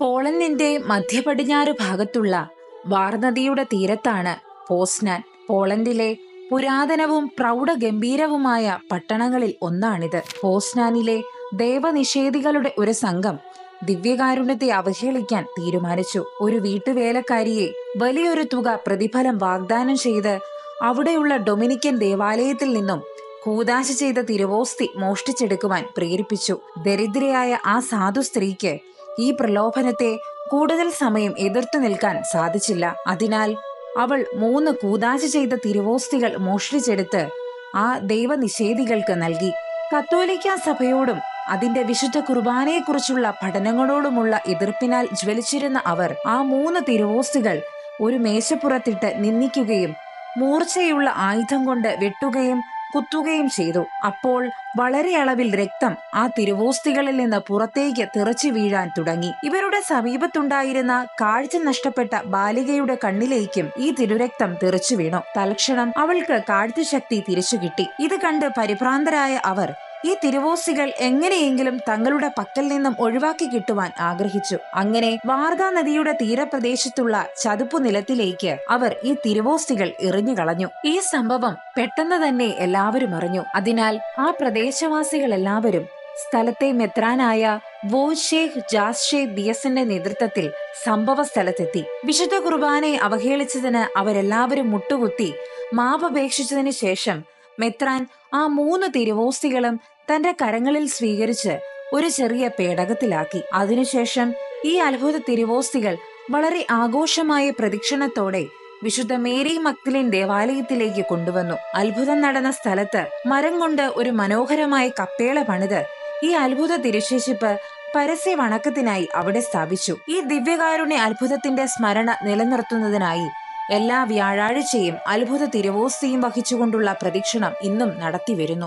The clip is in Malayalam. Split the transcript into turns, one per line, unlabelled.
പോളണ്ടിന്റെ മധ്യപടിഞ്ഞാറ് ഭാഗത്തുള്ള വാർനദിയുടെ തീരത്താണ് പോസ്നാൻ. പോളണ്ടിലെ പുരാതനവും പ്രൗഢഗംഭീരവുമായ പട്ടണങ്ങളിൽ ഒന്നാണിത്. പോസ്നാനിലെ ദേവനിഷേധികളുടെ ഒരു സംഘം ദിവ്യകാരുണ്യത്തെ അവഹേളിക്കാൻ തീരുമാനിച്ചു. ഒരു വീട്ടുവേലക്കാരിയെ വലിയൊരു തുക പ്രതിഫലം വാഗ്ദാനം ചെയ്ത് അവിടെയുള്ള ഡൊമിനിക്കൻ ദേവാലയത്തിൽ നിന്നും കൂദാശ ചെയ്ത തിരുവോസ്തി മോഷ്ടിച്ചെടുക്കുവാൻ പ്രേരിപ്പിച്ചു. ദരിദ്രയായ ആ സാധു സ്ത്രീക്ക് ഈ പ്രലോഭനത്തെ കൂടുതൽ സമയം എതിർത്തു നിൽക്കാൻ സാധിച്ചില്ല. അതിനാൽ അവൾ 3 കൂദാശ ചെയ്ത തിരുവോസ്തികൾ മോഷ്ടിച്ചെടുത്ത് ആ ദൈവനിഷേധികൾക്ക് നൽകി. കത്തോലിക്ക സഭയോടും അതിന്റെ വിശുദ്ധ കുർബാനയെക്കുറിച്ചുള്ള പഠനങ്ങളോടുമുള്ള എതിർപ്പിനാൽ ജ്വലിച്ചിരുന്ന അവർ ആ 3 തിരുവോസ്തികൾ ഒരു മേശപ്പുറത്തിട്ട് നിന്ദിക്കുകയും മൂർച്ചയുള്ള ആയുധം കൊണ്ട് വെട്ടുകയും കുത്തുകയും ചെയ്തു. അപ്പോൾ വളരെ അളവിൽ രക്തം ആ തിരുവോസ്തികളിൽ നിന്ന് പുറത്തേക്ക് തെറിച്ചു വീഴാൻ തുടങ്ങി. ഇവരുടെ സമീപത്തുണ്ടായിരുന്ന കാഴ്ച നഷ്ടപ്പെട്ട ബാലികയുടെ കണ്ണിലേക്കും ഈ തിരുരക്തം തെറിച്ചു വീണു. തൽക്ഷണം അവൾക്ക് കാഴ്ചശക്തി തിരിച്ചു കിട്ടി. ഇത് കണ്ട് പരിഭ്രാന്തരായ അവർ ഈ തിരുവോസ്തികൾ എങ്ങനെയെങ്കിലും തങ്ങളുടെ പക്കൽ നിന്നും ഒഴിവാക്കി കിട്ടുവാൻ ആഗ്രഹിച്ചു. അങ്ങനെ വാർദ നദിയുടെ തീരപ്രദേശത്തുള്ള ചതുപ്പു നിലത്തിലേക്ക് അവർ ഈ തിരുവോസ്തികൾ എറിഞ്ഞുകളഞ്ഞു. ഈ സംഭവം പെട്ടെന്ന് തന്നെ എല്ലാവരും അറിഞ്ഞു. അതിനാൽ ആ പ്രദേശവാസികൾ എല്ലാവരും സ്ഥലത്തെ മെത്രാനായ വോയ്ചേഹ് ജാസ്ചേ ദിയസിന്റെ നേതൃത്വത്തിൽ സംഭവ സ്ഥലത്തെത്തി. വിശുദ്ധ കുർബാനയെ അവഹേളിച്ചതിന് അവരെല്ലാവരും മുട്ടുകുത്തി മാപ്പപേക്ഷിച്ചതിന് ശേഷം മെത്രാൻ ആ 3 തിരുവോസ്തികളും തന്റെ കരങ്ങളിൽ സ്വീകരിച്ച് ഒരു ചെറിയ പേടകത്തിലാക്കി. അതിനുശേഷം ഈ അത്ഭുത തിരുവോസ്തികൾ വളരെ ആഘോഷമായ പ്രദക്ഷിണത്തോടെ വിശുദ്ധ മേരി മഗ്ദലിൻ ദേവാലയത്തിലേക്ക് കൊണ്ടുവന്നു. അത്ഭുതം നടന്ന സ്ഥലത്ത് മരം കൊണ്ട് ഒരു മനോഹരമായ കപ്പേള പണിത് ഈ അത്ഭുത തിരുശേഷിപ്പ് പരസ്യ വണക്കത്തിനായി അവിടെ സ്ഥാപിച്ചു. ഈ ദിവ്യകാരുണ്യ അത്ഭുതത്തിന്റെ സ്മരണ നിലനിർത്തുന്നതിനായി എല്ലാ വ്യാഴാഴ്ചയും അത്ഭുത തിരുവോസ്തിയും വഹിച്ചുകൊണ്ടുള്ള പ്രദക്ഷിണം ഇന്നും നടത്തിവരുന്നു.